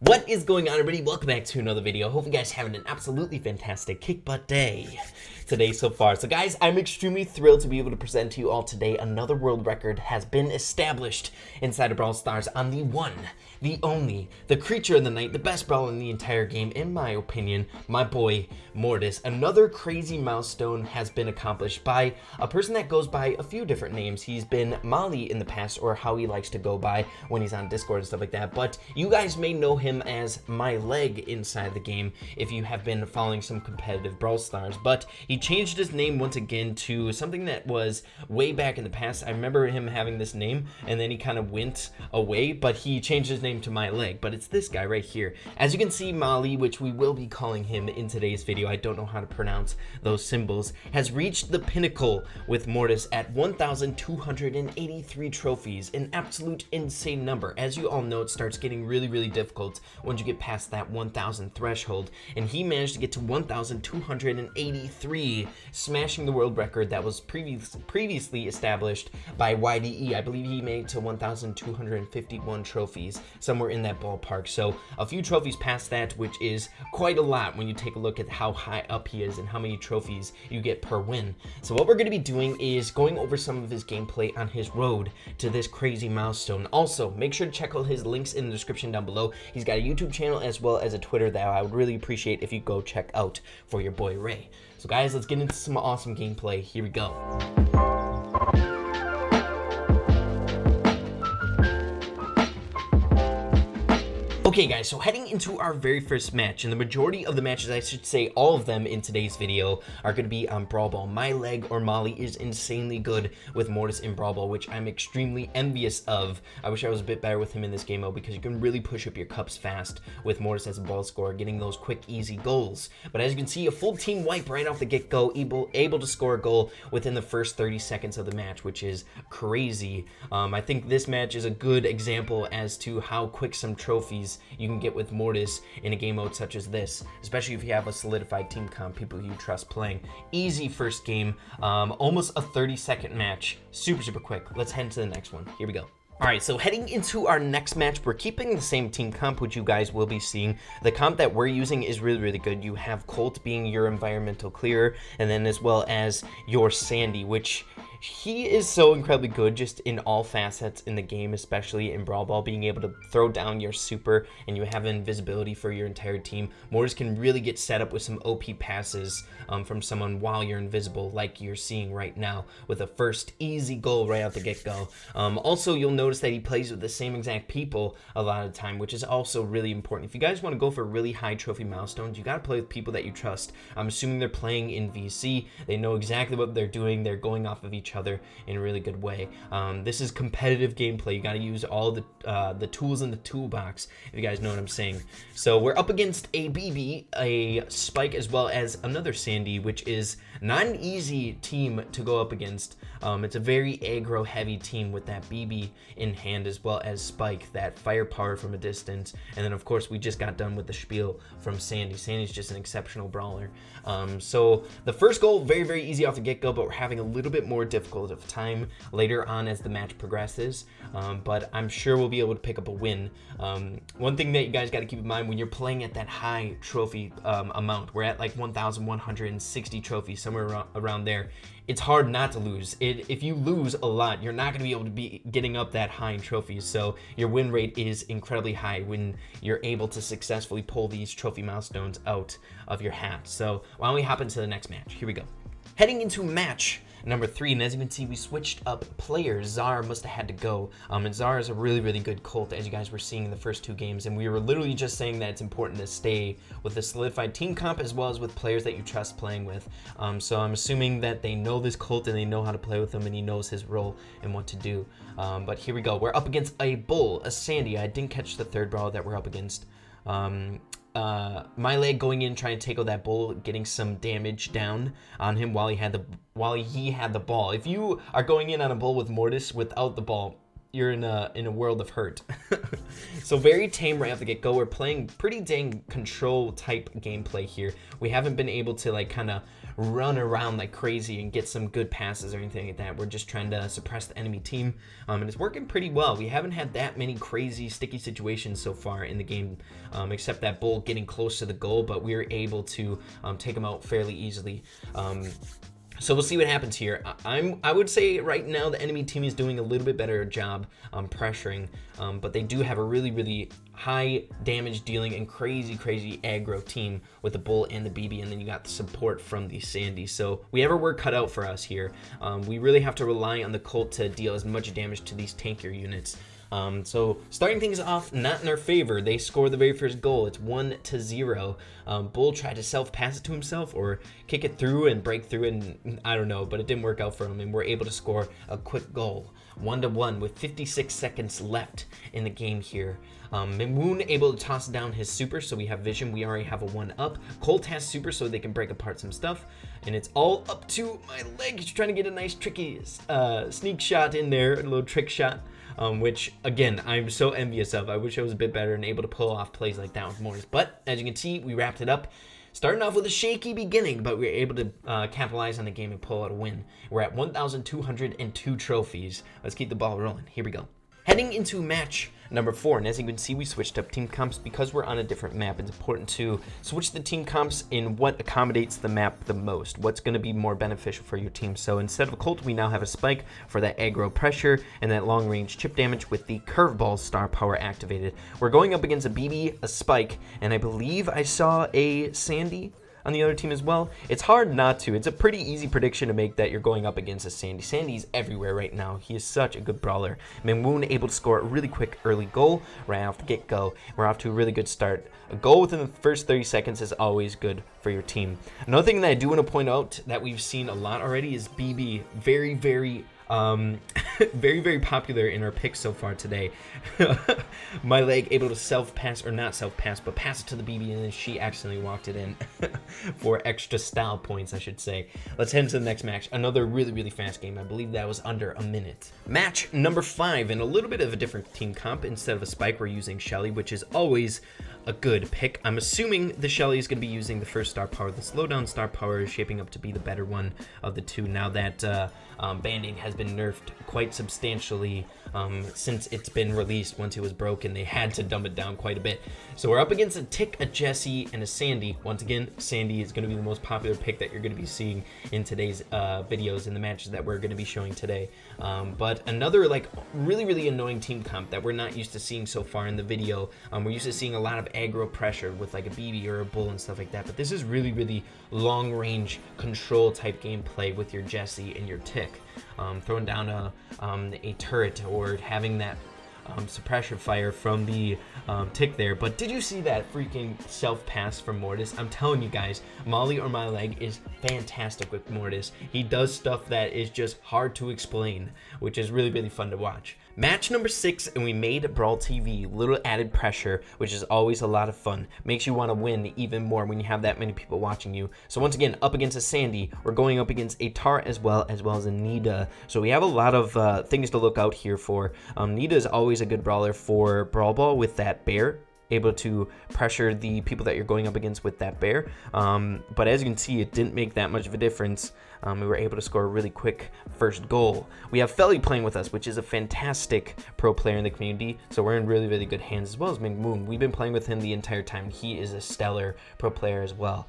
What is going on, everybody? Welcome back to another video. Hope you guys are having an absolutely fantastic kick butt day today so far. So guys, I'm extremely thrilled to be able to present to you all today another world record has been established inside of Brawl Stars on the one, the only, the creature of the night, the best brawler in the entire game, in my opinion, my boy Mortis. Another crazy milestone has been accomplished by a person that goes by a few different names. He's been Molly in the past, or how he likes to go by when he's on Discord and stuff like that, but you guys may know him as my leg inside the game if you have been following some competitive Brawl Stars. But he changed his name once again to something that was way back in the past. I remember him having this name and then he kind of went away, but he changed his name to my leg. But it's this guy right here. As you can see, Molly, which we will be calling him in today's video, I don't know how to pronounce those symbols, has reached the pinnacle with Mortis at 1,283 trophies, an absolute insane number. As you all know, it starts getting really difficult once you get past that 1,000 threshold, and he managed to get to 1,283, smashing the world record that was previously established by YDE. I believe he made it to 1,251 trophies, somewhere in that ballpark. So a few trophies past that, which is quite a lot when you take a look at how high up he is and how many trophies you get per win. So what we're going to be doing is going over some of his gameplay on his road to this crazy milestone. Also, make sure to check out his links in the description down below. He's got a YouTube channel as well as a Twitter that I would really appreciate if you go check out for your boy Ray. So guys, let's get into some awesome gameplay. Here we go. Okay guys, so heading into our very first match, and the majority of the matches, I should say all of them in today's video, are going to be on Brawl Ball. My leg, or Molly, is insanely good with Mortis in Brawl Ball, which I'm extremely envious of. I wish I was a bit better with him in this game mode, because you can really push up your cups fast with Mortis as a ball scorer, getting those quick, easy goals. But as you can see, a full team wipe right off the get-go, able to score a goal within the first 30 seconds of the match, which is crazy. I think this match is a good example as to how quick some trophies you can get with Mortis in a game mode such as this, especially if you have a solidified team comp, people you trust playing. Easy first game, almost a 30-second match, super quick. Let's head into the next one. Here we go. Alright, so heading into our next match, we're keeping the same team comp, which you guys will be seeing. The comp that we're using is really good. You have Colt being your environmental clearer, and then as well as your Sandy, which he is so incredibly good just in all facets in the game, especially in Brawl Ball, being able to throw down your super and you have invisibility for your entire team. Mortis can really get set up with some OP passes from someone while you're invisible, like you're seeing right now with a first easy goal right out the get-go. Also, you'll notice that he plays with the same exact people a lot of the time, which is also really important. If you guys want to go for really high trophy milestones, you got to play with people that you trust. I'm assuming they're playing in VC. They know exactly what they're doing. They're going off of each other in a really good way. This is competitive gameplay. You got to use all the tools in the toolbox, if you guys know what I'm saying. So we're up against a BB, a Spike, as well as another Sandy, which is not an easy team to go up against. It's a very aggro heavy team with that BB in hand, as well as Spike, that firepower from a distance. And then of course we just got done with the spiel from Sandy. Sandy's just an exceptional brawler. So the first goal, very easy off the get-go, but we're having a little bit more difficult of time later on as the match progresses. But I'm sure we'll be able to pick up a win. One thing that you guys got to keep in mind when you're playing at that high trophy amount, we're at like 1,160 trophies, somewhere around there. It's hard not to lose. If you lose a lot, you're not going to be able to be getting up that high in trophies. So your win rate is incredibly high when you're able to successfully pull these trophy milestones out of your hat. So why don't we hop into the next match? Here we go. Heading into match number 3, and as you can see, we switched up players. Zara must have had to go, and Zara is a really good Colt, as you guys were seeing in the first 2 games, and we were literally just saying that it's important to stay with the solidified team comp as well as with players that you trust playing with. So I'm assuming that they know this Colt and they know how to play with him, and he knows his role and what to do. But here we go. We're up against a Bull, a Sandy. I didn't catch the third brawler that we're up against. My leg going in trying to take out that Bull, getting some damage down on him while he had the ball. If you are going in on a Bull with Mortis without the ball, you're in a world of hurt. So very tame right off the get-go. We're playing pretty dang control type gameplay here. We haven't been able to like kind of run around like crazy and get some good passes or anything like that. We're just trying to suppress the enemy team, and it's working pretty well. We haven't had that many crazy sticky situations so far in the game, except that bull getting close to the goal, but we were able to take him out fairly easily. So we'll see what happens here. I would say right now the enemy team is doing a little bit better job pressuring, but they do have a really high damage dealing and crazy aggro team with the bull and the BB, and then you got the support from the Sandy. So we have our work cut out for us here. We really have to rely on the Colt to deal as much damage to these tankier units. So starting things off not in their favor, they score the very first goal. It's 1-0. Bull tried to self-pass it to himself or kick it through and break through, and I don't know, but it didn't work out for him, and we're able to score a quick goal. 1-1 with 56 seconds left in the game here. Moon able to toss down his super, so we have vision. We already have a 1-up. Colt has super, so they can break apart some stuff, and it's all up to my leg. He's trying to get a nice tricky sneak shot in there, a little trick shot. Which, again, I'm so envious of. I wish I was a bit better and able to pull off plays like that with Mortis. But, as you can see, we wrapped it up. Starting off with a shaky beginning, but we were able to capitalize on the game and pull out a win. We're at 1,202 trophies. Let's keep the ball rolling. Here we go. Heading into match number 4, and as you can see, we switched up team comps because we're on a different map. It's important to switch the team comps in what accommodates the map the most, what's going to be more beneficial for your team. So instead of a Colt, we now have a Spike for that aggro pressure and that long range chip damage with the curveball star power activated. We're going up against a BB, a Spike, and I believe I saw a Sandy on the other team as well. It's hard not to. It's a pretty easy prediction to make that you're going up against a Sandy. Sandy's everywhere right now. He is such a good brawler. Moon able to score a really quick early goal right off the get-go. We're off to a really good start. A goal within the first 30 seconds is always good for your team. Another thing that I do want to point out that we've seen a lot already is BB. Very very popular in our picks so far today. My leg able to self-pass, or not self-pass, but pass it to the BB, and then she accidentally walked it in for extra style points, I should say. Let's head into the next match. Another really fast game. I believe that was under a minute. Match number 5, and a little bit of a different team comp. Instead of a Spike, we're using Shelly, which is always a good pick. I'm assuming the Shelly is going to be using the first star power. The slowdown star power is shaping up to be the better one of the two now that banding has been nerfed quite substantially since it's been released. Once it was broken, they had to dumb it down quite a bit. So we're up against a Tick, a Jessie, and a Sandy. Once again, Sandy is going to be the most popular pick that you're going to be seeing in today's videos in the matches that we're going to be showing today. But another like really annoying team comp that we're not used to seeing so far in the video. We're used to seeing a lot of aggro pressure with like a BB or a bull and stuff like that, but this is really long range control type gameplay with your Jessie and your Tick. Throwing down a turret or having that suppression fire from the Tick there. But did you see that freaking self-pass from Mortis? I'm telling you guys, Molly or my leg is fantastic with Mortis. He does stuff that is just hard to explain, which is really fun to watch. Match number 6, and we made Brawl TV. Little added pressure, which is always a lot of fun. Makes you want to win even more when you have that many people watching you. So once again, up against a Sandy. We're going up against a Tara as well as a Nita. So we have a lot of things to look out here for. Nita is always a good brawler for Brawl Ball with that bear, able to pressure the people that you're going up against with that bear. But as you can see, it didn't make that much of a difference. We were able to score a really quick first goal. We have Felly playing with us, which is a fantastic pro player in the community, so we're in really good hands, as well as Moon. We've been playing with him the entire time. He is a stellar pro player as well.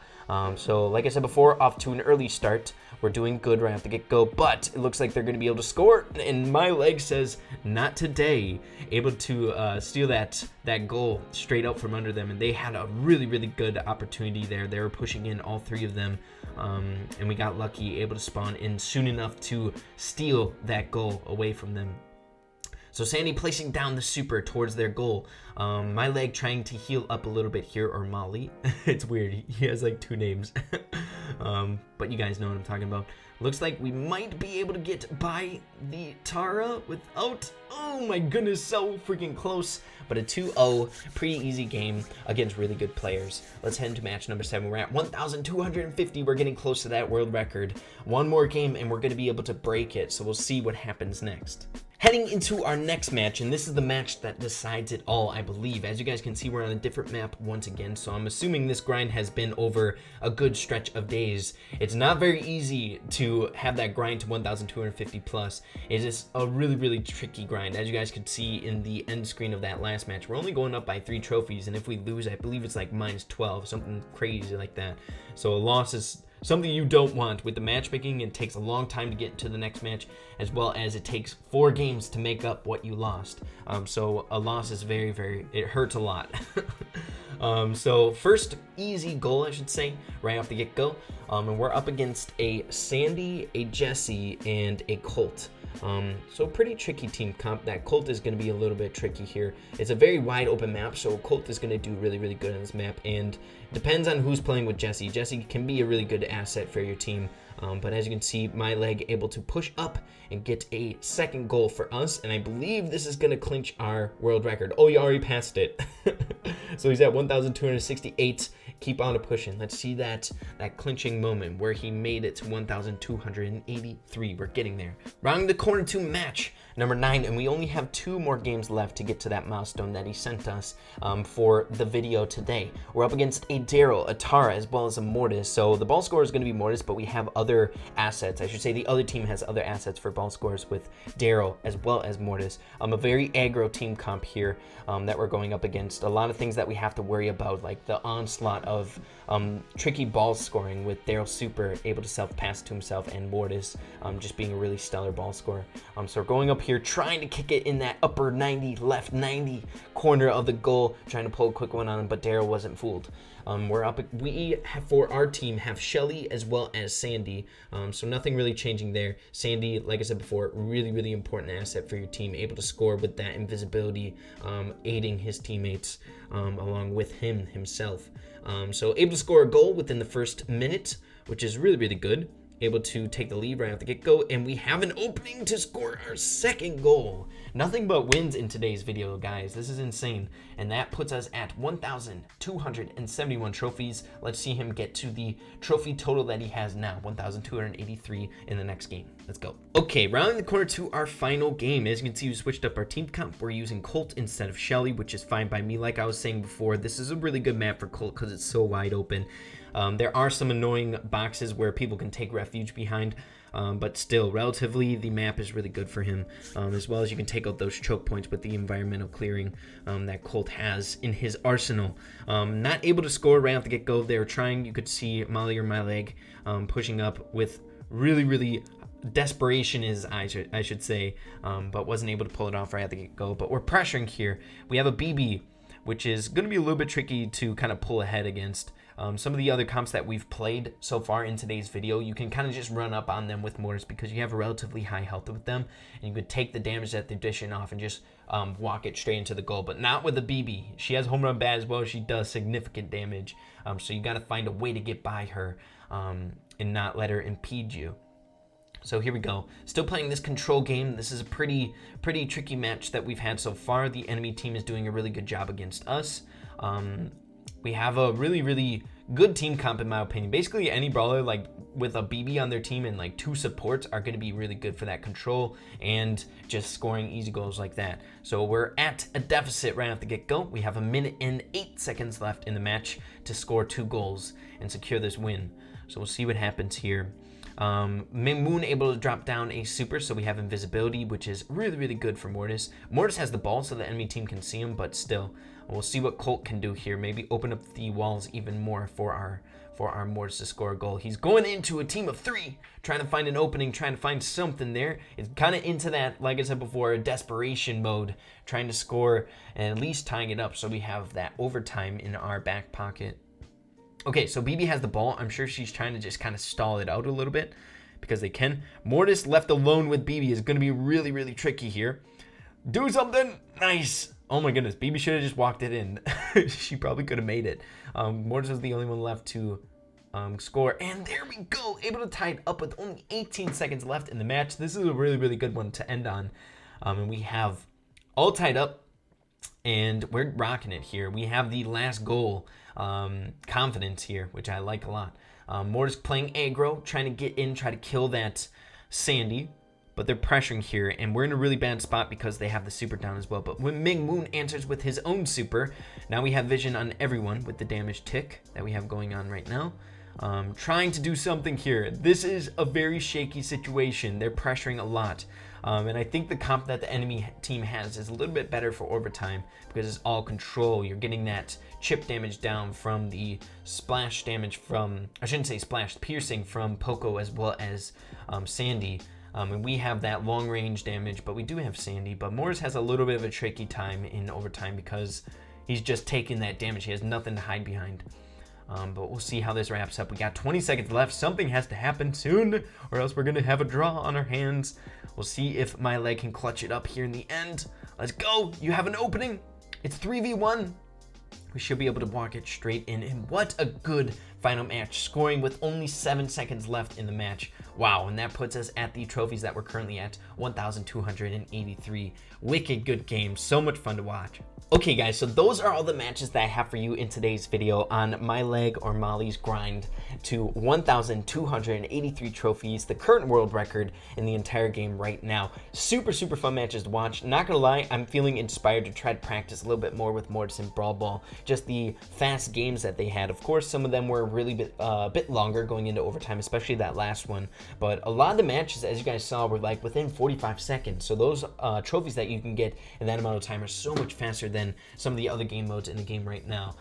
So like I said before, off to an early start. We're doing good right off the get-go, but it looks like they're going to be able to score, and my leg says not today. Able to steal that goal straight out from under them, and they had a really good opportunity there. They were pushing in, all three of them, and we got lucky, able to spawn in soon enough to steal that goal away from them. So Sandy placing down the super towards their goal. My leg trying to heal up a little bit here, or Molly. It's weird. He has like 2 names. But you guys know what I'm talking about. Looks like we might be able to get by the Tara without... Oh my goodness, so freaking close. But a 2-0, pretty easy game against really good players. Let's head into match number 7. We're at 1,250. We're getting close to that world record. One more game and we're going to be able to break it. So we'll see what happens next. Heading into our next match, and this is the match that decides it all, I believe. As you guys can see, we're on a different map once again, so I'm assuming this grind has been over a good stretch of days. It's not very easy to have that grind to 1,250 plus. It is a really tricky grind. As you guys could see in the end screen of that last match, we're only going up by 3 trophies, and if we lose, I believe it's like -12, something crazy like that. So a loss is something you don't want. With the matchmaking, it takes a long time to get to the next match, as well as it takes 4 games to make up what you lost. So a loss is it hurts a lot. So first easy goal, I should say, right off the get-go. And we're up against a Sandy, a Jesse, and a Colt. So pretty tricky team comp. That Colt is going to be a little bit tricky here. It's a very wide open map, so Colt is going to do really good on this map, and depends on who's playing with Jesse. Jesse can be a really good asset for your team, but as you can see, my leg able to push up and get a second goal for us, and I believe this is going to clinch our world record. Oh, you already passed it. So he's at 1,268. Keep on pushing. Let's see that clinching moment where he made it to 1,283. We're getting there. Rounding the corner to match number 9, and we only have 2 more games left to get to that milestone that he sent us for the video today. We're up against a Daryl, a Tara, as well as a Mortis. So the ball scorer is going to be Mortis, but we have other assets. I should say the other team has other assets for ball scorers with Daryl as well as Mortis. A very aggro team comp here that we're going up against. A lot of things that we have to worry about, like the onslaught of tricky ball scoring with Daryl Super able to self-pass to himself, and Mortis just being a really stellar ball scorer. So we're going up here trying to kick it in that upper 90, left 90 corner of the goal, trying to pull a quick one on him, but Daryl wasn't fooled. We're up. We have, for our team, have Shelly as well as Sandy. So nothing really changing there. Sandy, like I said before, really important asset for your team, able to score with that invisibility, aiding his teammates along with himself. So able to score a goal within the first minute, which is really good. Able to take the lead right off the get-go, and we have an opening to score our second goal. Nothing but wins in today's video, guys. This is insane, and that puts us at 1,271 trophies. Let's see him get to the trophy total that he has now, 1,283 in the next game. Let's go. Okay, rounding the corner to our final game. As you can see, we switched up our team comp. We're using Colt instead of Shelly, which is fine by me. Like I was saying before, this is a really good map for Colt because it's so wide open. There are some annoying boxes where people can take refuge behind, but still, relatively, the map is really good for him, as well as you can take out those choke points with the environmental clearing that Colt has in his arsenal. Not able to score right off the get-go. They were trying, you could see Molly or my leg pushing up with really desperation is, I should say, but wasn't able to pull it off right at the get-go. But we're pressuring here. We have a BB, which is going to be a little bit tricky to kind of pull ahead against. Some of the other comps that we've played so far in today's video, you can kind of just run up on them with Mortis because you have a relatively high health with them, and you could take the damage that they're dishing off and just walk it straight into the goal. But not with a BB. She has home run bat as well. She does significant damage, so you got to find a way to get by her and not let her impede you. So here we go. Still playing this control game. This is a pretty tricky match that we've had so far. The enemy team is doing a really good job against us. We have a really good team comp, in my opinion. Basically, any brawler like with a BB on their team and like 2 supports are going to be really good for that control and just scoring easy goals like that. So we're at a deficit right off the get-go. We have 1 minute and 8 seconds left in the match to score 2 goals and secure this win. So we'll see what happens here. Moon able to drop down a super, so we have invisibility, which is really good for Mortis. Mortis has the ball so the enemy team can see him, but still, we'll see what Colt can do here. Maybe open up the walls even more for our Mortis to score a goal. He's going into a team of 3, trying to find an opening, trying to find something there. It's kind of into that, like I said before, desperation mode, trying to score and at least tying it up so we have that overtime in our back pocket. Okay, so BB has the ball. I'm sure she's trying to just kind of stall it out a little bit because they can. Mortis left alone with BB is going to be really tricky here. Do something. Nice. Oh my goodness, BB should have just walked it in. She probably could have made it. Mortis was the only one left to score, and there we go, able to tie it up with only 18 seconds left in the match. This is a really good one to end on, and we have all tied up, and we're rocking it here. We have the last goal confidence here, which I like a lot. Mortis playing aggro, trying to get in, try to kill that Sandy. but they're pressuring here, and we're in a really bad spot because they have the super down as well. But when Ming Moon answers with his own super, now we have vision on everyone with the damage tick that we have going on right now. Trying to do something here. This is a very shaky situation. They're pressuring a lot. And I think the comp that the enemy team has is a little bit better for overtime because it's all control. You're getting that chip damage down from the splash damage from, I shouldn't say splash, piercing from Poco as well as Sandy. And we have that long range damage, but we do have Sandy. But Mortis has a little bit of a tricky time in overtime because he's just taking that damage. He has nothing to hide behind. But we'll see how this wraps up. We got 20 seconds left. Something has to happen soon, or else we're going to have a draw on our hands. We'll see if my leg can clutch it up here in the end. Let's go. You have an opening. It's 3v1. We should be able to walk it straight in. And what a good final match, scoring with only 7 seconds left in the match. Wow, and that puts us at the trophies that we're currently at, 1,283. Wicked good game. So much fun to watch. Okay guys, so those are all the matches that I have for you in today's video on my leg or Molly's grind to 1,283 trophies, the current world record in the entire game right now. Super fun matches to watch. Not gonna lie, I'm feeling inspired to try to practice a little bit more with Mortis and Brawl Ball. Just the fast games that they had. Of course, some of them were really bit longer going into overtime, especially that last one. But a lot of the matches, as you guys saw, were like within 45 seconds. So those trophies that you can get in that amount of time are so much faster than some of the other game modes in the game right now.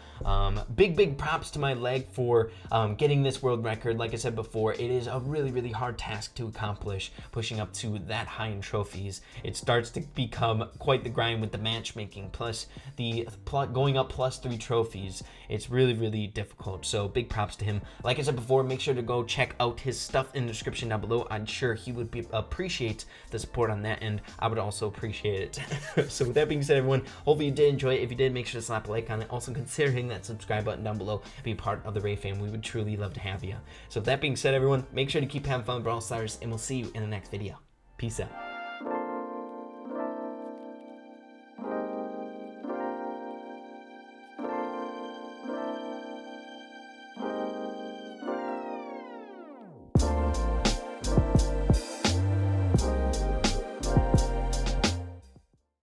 Big props to my leg for getting this world record. Like I said before, it is a really hard task to accomplish, pushing up to that high in trophies. It starts to become quite the grind with the matchmaking, plus the going up +3 trophies. It's really difficult, so big props to him. Like I said before, make sure to go check out his stuff in the description down below. I'm sure he would appreciate the support on that, and I would also appreciate it. So with that being said, everyone, hopefully you did enjoy it. If you did, make sure to slap a like on it. Also consider hitting that subscribe button down below. Be part of the Ray fam. We would truly love to have you. So with that being said, everyone, make sure to keep having fun with Brawl Stars, and we'll see you in the next video. Peace out.